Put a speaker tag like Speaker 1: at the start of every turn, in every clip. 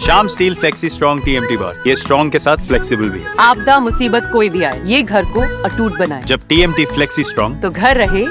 Speaker 1: Shyam steel flexi strong TMT बार, ये strong के साथ फ्लेक्सिबल भी है।
Speaker 2: आपदा मुसीबत कोई भी आए, ये घर को अटूट बनाए।
Speaker 1: जब टीएमटी फ्लेक्सी स्ट्रॉन्ग,
Speaker 2: तो घर रहे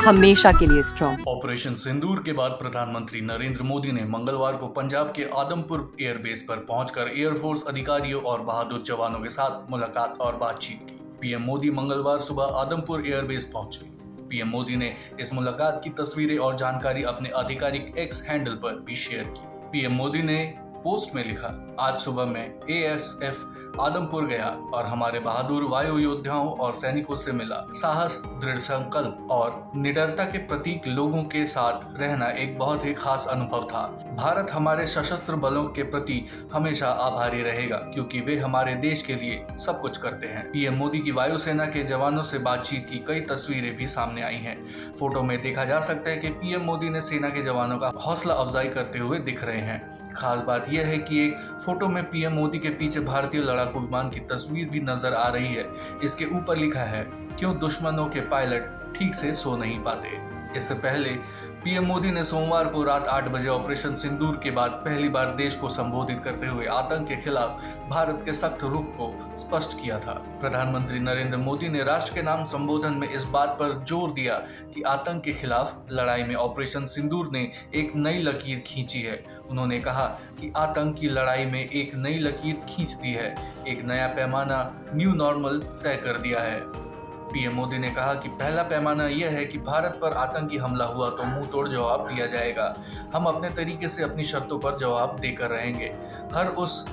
Speaker 2: हमेशा के लिए स्ट्रॉन्ग।
Speaker 3: ऑपरेशन सिंदूर के बाद प्रधानमंत्री नरेंद्र मोदी ने मंगलवार को पंजाब के आदमपुर एयरबेस पर पहुंचकर एयरफोर्स अधिकारियों और बहादुर जवानों के साथ मुलाकात और बातचीत की। पीएम मोदी मंगलवार सुबह आदमपुर एयरबेस पहुंचे। पीएम मोदी ने इस मुलाकात की तस्वीरें और जानकारी अपने आधिकारिक एक्स हैंडल पर भी शेयर की। पीएम मोदी ने पोस्ट में लिखा, आज सुबह मैं एएसएफ आदमपुर गया और हमारे बहादुर वायु योद्धाओं और सैनिकों से मिला। साहस, दृढ़ संकल्प और निडरता के प्रतीक लोगों के साथ रहना एक बहुत ही खास अनुभव था। भारत हमारे सशस्त्र बलों के प्रति हमेशा आभारी रहेगा क्योंकि वे हमारे देश के लिए सब कुछ करते हैं। पीएम मोदी की वायुसेना के जवानों से बातचीत की कई तस्वीरें भी सामने आई हैं। फोटो में देखा जा सकता है कि पीएम मोदी ने सेना के जवानों का हौसला अफजाई करते हुए दिख रहे हैं। खास बात यह है कि एक फोटो में पीएम मोदी के पीछे भारतीय लड़ाकू विमान की तस्वीर भी नजर आ रही है। इसके ऊपर लिखा है, क्यों दुश्मनों के पायलट ठीक से सो नहीं पाते। इससे पहले पीएम मोदी ने सोमवार को रात 8 बजे ऑपरेशन सिंदूर के बाद पहली बार देश को संबोधित करते हुए आतंक के खिलाफ भारत के सख्त रुख को स्पष्ट किया था। प्रधानमंत्री नरेंद्र मोदी ने राष्ट्र के नाम संबोधन में इस बात पर जोर दिया कि आतंक के खिलाफ लड़ाई में ऑपरेशन सिंदूर ने एक नई लकीर खींची है। उन्होंने कहा कि आतंक की लड़ाई में एक नई लकीर खींच दी है, एक नया पैमाना, न्यू नॉर्मल तय कर दिया है। पीएम मोदी ने कहा कि पहला पैमाना यह है कि भारत पर आतंकी हमला हुआ तो मुंह तोड़ जवाब दिया जाएगा। हम अपने तरीके से अपनी शर्तों पर जवाब देकर रहेंगे। हर उस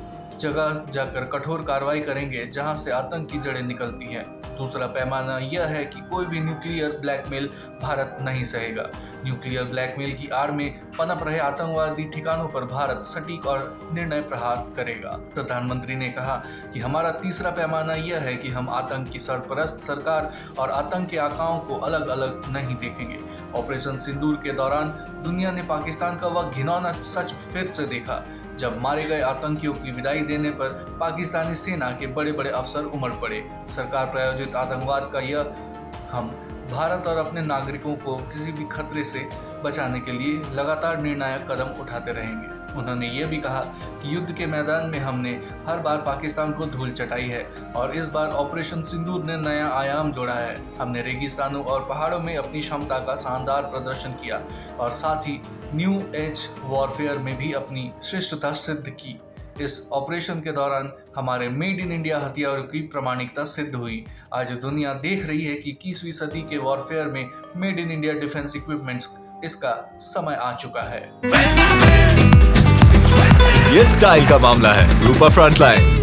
Speaker 3: जगह जाकर कठोर कार्रवाई करेंगे जहां से आतंक की जड़ें निकलती हैं। दूसरा पैमाना यह है कि कोई भी न्यूक्लियर ब्लैकमेल भारत नहीं सहेगा। न्यूक्लियर ब्लैकमेल की आड़ में पनप रहे आतंकवादी ठिकानों पर भारत सटीक और निर्णय प्रहार करेगा। प्रधानमंत्री ने कहा कि हमारा तीसरा पैमाना यह है कि हम आतंक की सरपरस्त सरकार और आतंक के आकाओं को अलग अलग नहीं देखेंगे। ऑपरेशन सिंदूर के दौरान दुनिया ने पाकिस्तान का वह घिनौना सच फिर से देखा, जब मारे गए आतंकियों की विदाई देने पर पाकिस्तानी सेना के बड़े बड़े अफसर उमड़ पड़े। सरकार प्रायोजित आतंकवाद का यह हम भारत और अपने नागरिकों को किसी भी खतरे से बचाने के लिए लगातार निर्णायक कदम उठाते रहेंगे। उन्होंने ये भी कहा कि युद्ध के मैदान में हमने हर बार पाकिस्तान को धूल चटाई है और इस बार ऑपरेशन सिंदूर ने नया आयाम जोड़ा है। हमने रेगिस्तानों और पहाड़ों में अपनी क्षमता का शानदार प्रदर्शन किया और साथ ही न्यू एज वॉरफेयर में भी अपनी श्रेष्ठता सिद्ध की। इस ऑपरेशन के दौरान हमारे मेड इन इंडिया हथियारों की प्रामाणिकता सिद्ध हुई। आज दुनिया देख रही है कि 21वीं सदी के वॉरफेयर में made in India defence equipments इसका समय आ चुका है।
Speaker 4: ये स्टाइल का मामला है, रूपा फ्रंटलाइन।